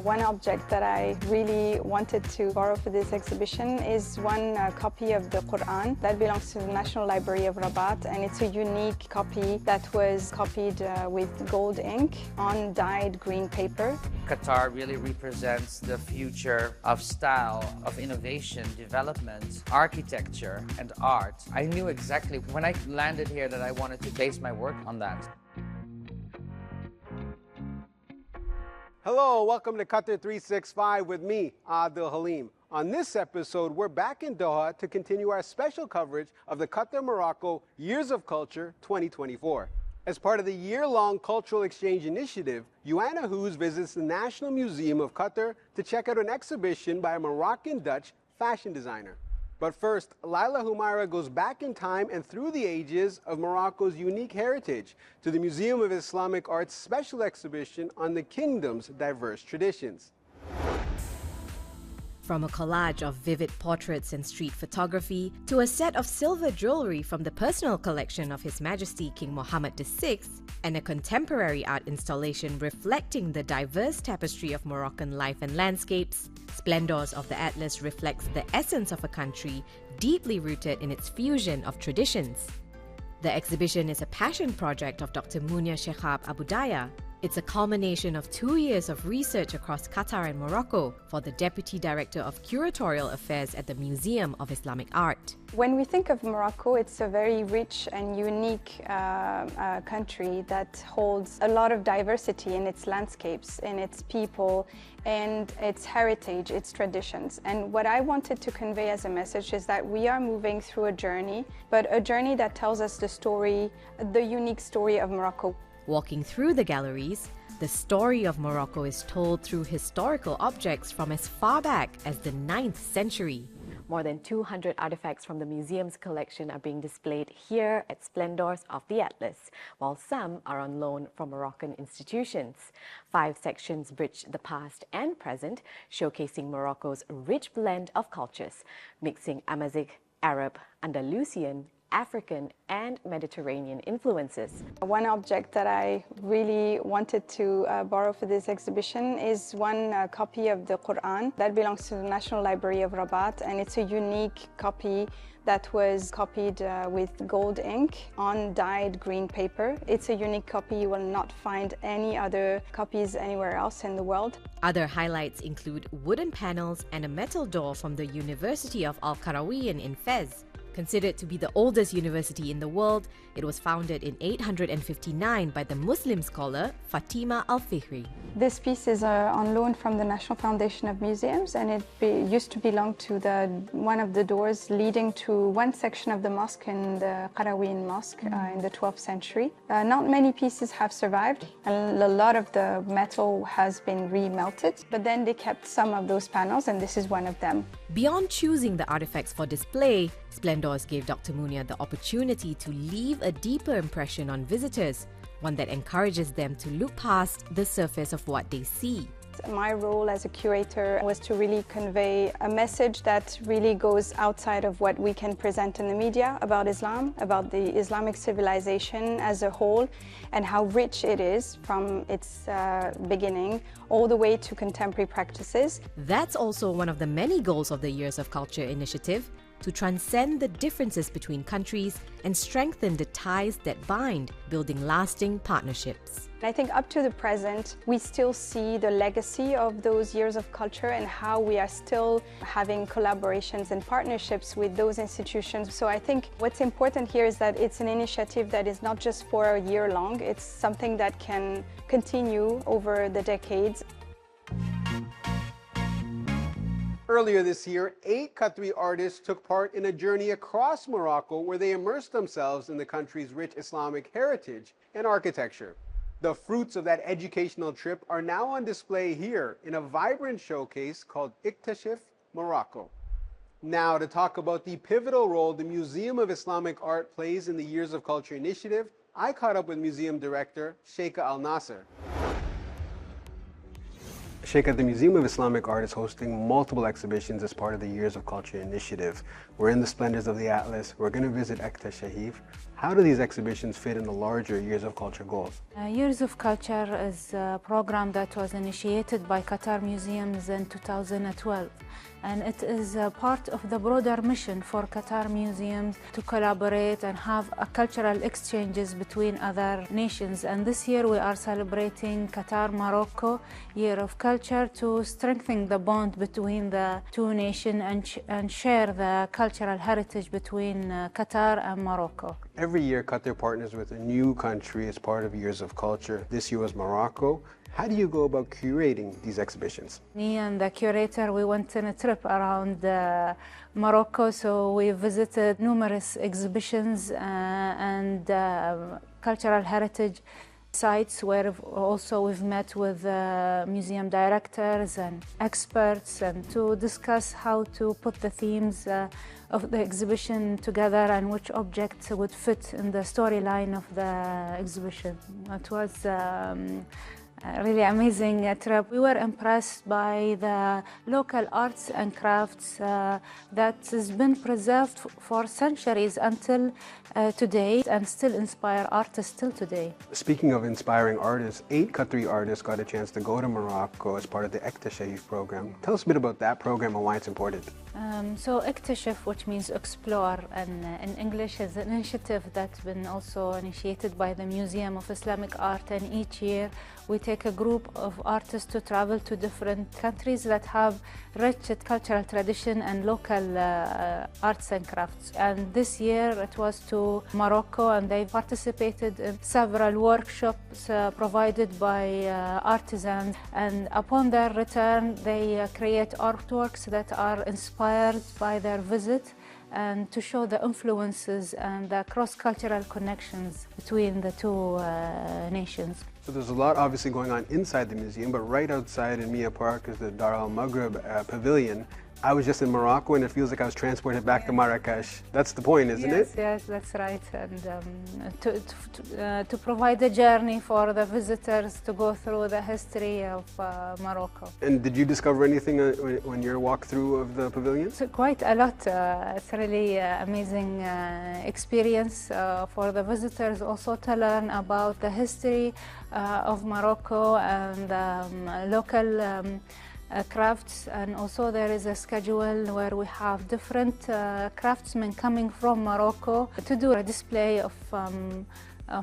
One object that I really wanted to borrow for this exhibition is one copy of the Quran that belongs to the National Library of Rabat, and it's a unique copy that was copied with gold ink on dyed green paper. Qatar really represents the future of style, of innovation, development, architecture, and art. I knew exactly when I landed here that I wanted to base my work on that. Hello, welcome to Qatar 365 with me, Adil Halim. On this episode, we're back in Doha to continue our special coverage of the Qatar-Morocco Years of Culture 2024. As part of the year-long cultural exchange initiative, Joanna Hoos visits the National Museum of Qatar to check out an exhibition by a Moroccan-Dutch fashion designer. But first, Laila Humaira goes back in time and through the ages of Morocco's unique heritage to the Museum of Islamic Art's special exhibition on the kingdom's diverse traditions. From a collage of vivid portraits and street photography to a set of silver jewelry from the personal collection of His Majesty King Mohammed VI and a contemporary art installation reflecting the diverse tapestry of Moroccan life and landscapes, Splendors of the Atlas reflects the essence of a country deeply rooted in its fusion of traditions. The exhibition is a passion project of Dr. Munia Shehab Abudaya. It's a culmination of 2 years of research across Qatar and Morocco for the Deputy Director of Curatorial Affairs at the Museum of Islamic Art. When we think of Morocco, it's a very rich and unique country that holds a lot of diversity in its landscapes, in its people, and its heritage, its traditions. And what I wanted to convey as a message is that we are moving through a journey, but a journey that tells us the story, the unique story of Morocco. Walking through the galleries, the story of Morocco is told through historical objects from as far back as the 9th century. More than 200 artifacts from the museum's collection are being displayed here at Splendors of the Atlas, while some are on loan from Moroccan institutions. 5 sections bridge the past and present, showcasing Morocco's rich blend of cultures, mixing Amazigh, Arab, Andalusian, African and Mediterranean influences. One object that I really wanted to borrow for this exhibition is one copy of the Quran that belongs to the National Library of Rabat, and it's a unique copy that was copied with gold ink on dyed green paper. It's a unique copy. You will not find any other copies anywhere else in the world. Other highlights include wooden panels and a metal door from the University of Al-Qarawiyyin in Fez. Considered to be the oldest university in the world, it was founded in 859 by the Muslim scholar Fatima al-Fihri. This piece is on loan from the National Foundation of Museums, and it used to belong to one of the doors leading to one section of the mosque in the Qarawiyyin Mosque in the 12th century. Not many pieces have survived, and a lot of the metal has been remelted, but then they kept some of those panels, and this is one of them. Beyond choosing the artifacts for display, Splendors gave Dr. Munia the opportunity to leave a deeper impression on visitors, one that encourages them to look past the surface of what they see. My role as a curator was to really convey a message that really goes outside of what we can present in the media about Islam, about the Islamic civilization as a whole, and how rich it is from its beginning all the way to contemporary practices. That's also one of the many goals of the Years of Culture initiative, to transcend the differences between countries and strengthen the ties that bind, building lasting partnerships. I think up to the present, we still see the legacy of those years of culture and how we are still having collaborations and partnerships with those institutions. So I think what's important here is that it's an initiative that is not just for a year long, it's something that can continue over the decades. Earlier this year, 8 Qatari artists took part in a journey across Morocco where they immersed themselves in the country's rich Islamic heritage and architecture. The fruits of that educational trip are now on display here in a vibrant showcase called Iktashif Morocco. Now, to talk about the pivotal role the Museum of Islamic Art plays in the Years of Culture initiative, I caught up with Museum Director Sheikha Al Nasser. Sheikha, the Museum of Islamic Art is hosting multiple exhibitions as part of the Years of Culture initiative. We're in the splendors of the Atlas. We're going to visit Iktashif. How do these exhibitions fit in the larger Years of Culture goals? Years of Culture is a program that was initiated by Qatar Museums in 2012. And it is a part of the broader mission for Qatar Museums to collaborate and have cultural exchanges between other nations. And this year we are celebrating Qatar-Morocco Year of Culture to strengthen the bond between the two nations and share the cultural heritage between Qatar and Morocco. Every year, Qatar partners with a new country as part of Years of Culture. This year was Morocco. How do you go about curating these exhibitions? Me and the curator, we went on a trip around Morocco, so we visited numerous exhibitions and cultural heritage sites where also we've met with museum directors and experts and to discuss how to put the themes of the exhibition together and which objects would fit in the storyline of the exhibition. It was really amazing trip. We were impressed by the local arts and crafts that has been preserved for centuries until today and still inspire artists till today. Speaking of inspiring artists, 8 Qatari artists got a chance to go to Morocco as part of the ابتکاری program. Tell us a bit about that program and why it's important. So ابتكار, which means explore, and in English is an initiative that's been also initiated by the Museum of Islamic Art, and each year we take a group of artists to travel to different countries that have rich cultural tradition and local arts and crafts. And this year it was to Morocco, and they participated in several workshops provided by artisans. And upon their return, they create artworks that are inspired by their visit and to show the influences and the cross-cultural connections between the two nations. So there's a lot obviously going on inside the museum, but right outside in Mia Park is the Dar al-Maghrib pavilion. I was just in Morocco and it feels like I was transported back to Marrakesh. That's the point, isn't it? Yes, that's right. And to provide a journey for the visitors to go through the history of Morocco. And did you discover anything when your walkthrough of the pavilion? So quite a lot. It's really amazing experience for the visitors also to learn about the history of Morocco and local crafts, and also there is a schedule where we have different craftsmen coming from Morocco to do a display of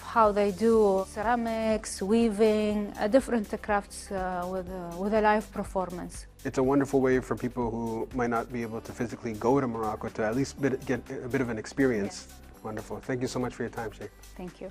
how they do ceramics, weaving, different crafts with a live performance. It's a wonderful way for people who might not be able to physically go to Morocco to at least get a bit of an experience. Yes. Wonderful. Thank you so much for your time, Sheikh. Thank you.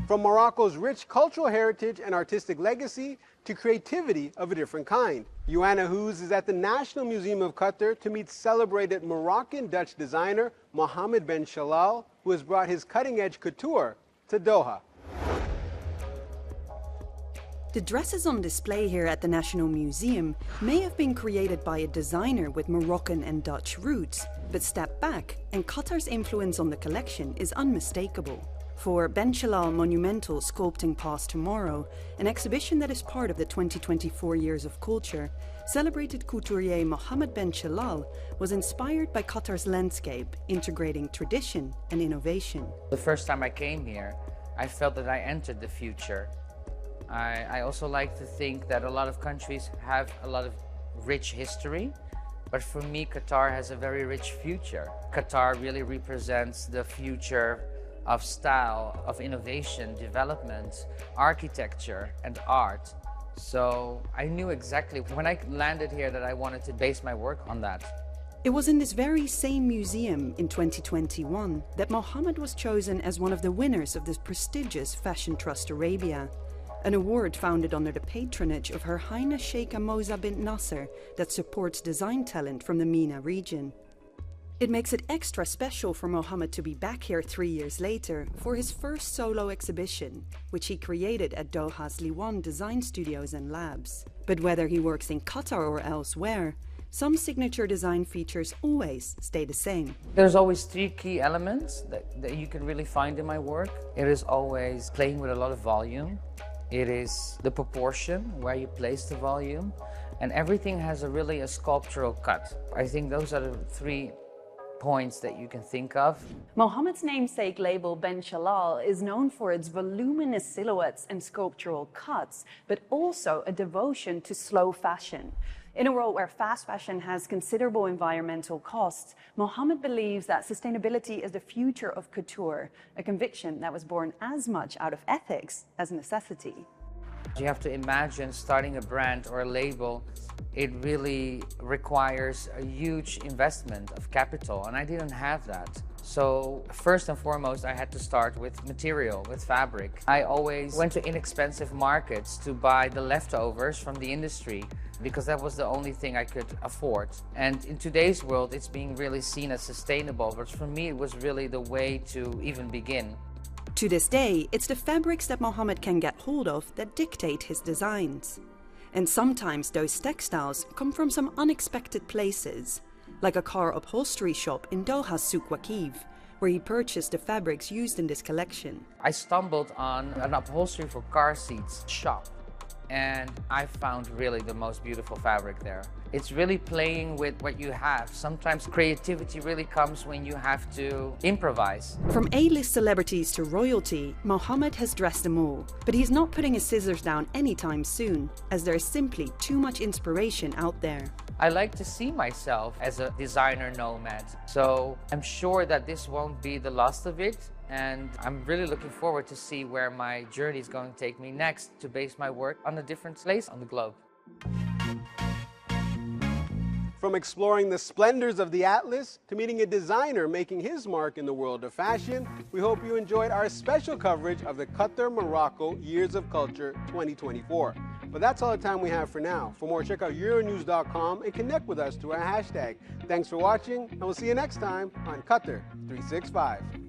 From Morocco's rich cultural heritage and artistic legacy to creativity of a different kind. Joanna Hoos is at the National Museum of Qatar to meet celebrated Moroccan-Dutch designer Mohammed Ben Shalal, who has brought his cutting-edge couture to Doha. The dresses on display here at the National Museum may have been created by a designer with Moroccan and Dutch roots, but step back and Qatar's influence on the collection is unmistakable. For Ben Shalal Monumental Sculpting Past Tomorrow, an exhibition that is part of the 2024 Years of Culture, celebrated couturier Mohammed Ben Shalal was inspired by Qatar's landscape, integrating tradition and innovation. The first time I came here, I felt that I entered the future. I also like to think that a lot of countries have a lot of rich history, but for me, Qatar has a very rich future. Qatar really represents the future of style, of innovation, development, architecture, and art. So I knew exactly when I landed here that I wanted to base my work on that. It was in this very same museum in 2021 that Mohammed was chosen as one of the winners of the prestigious Fashion Trust Arabia, an award founded under the patronage of Her Highness Sheikha Moza bint Nasser that supports design talent from the MENA region. It makes it extra special for Mohammed to be back here 3 years later for his first solo exhibition, which he created at Doha's Liwan Design Studios and Labs. But whether he works in Qatar or elsewhere, some signature design features always stay the same. There's always 3 key elements that you can really find in my work. It is always playing with a lot of volume. It is the proportion, where you place the volume, and everything has a sculptural cut. I think those are the 3 points that you can think of. Mohammed's namesake label Ben Shalal is known for its voluminous silhouettes and sculptural cuts, but also a devotion to slow fashion. In a world where fast fashion has considerable environmental costs, Mohammed believes that sustainability is the future of couture, a conviction that was born as much out of ethics as necessity. You have to imagine starting a brand or a label. It really requires a huge investment of capital, and I didn't have that. So first and foremost, I had to start with material, with fabric. I always went to inexpensive markets to buy the leftovers from the industry because that was the only thing I could afford. And in today's world, it's being really seen as sustainable, but for me, it was really the way to even begin. To this day, it's the fabrics that Mohammed can get hold of that dictate his designs. And sometimes those textiles come from some unexpected places, like a car upholstery shop in Doha's Souk Waqif, where he purchased the fabrics used in this collection. I stumbled on an upholstery for car seats shop, and I found really the most beautiful fabric there. It's really playing with what you have. Sometimes creativity really comes when you have to improvise. From A-list celebrities to royalty, Mohammed has dressed them all. But he's not putting his scissors down anytime soon, as there is simply too much inspiration out there. I like to see myself as a designer nomad. So I'm sure that this won't be the last of it. And I'm really looking forward to see where my journey is going to take me next to base my work on a different place on the globe. From exploring the splendors of the Atlas to meeting a designer making his mark in the world of fashion, we hope you enjoyed our special coverage of the Qatar-Morocco Years of Culture 2024. But that's all the time we have for now. For more, check out Euronews.com and connect with us through our hashtag. Thanks for watching, and we'll see you next time on Qatar 365.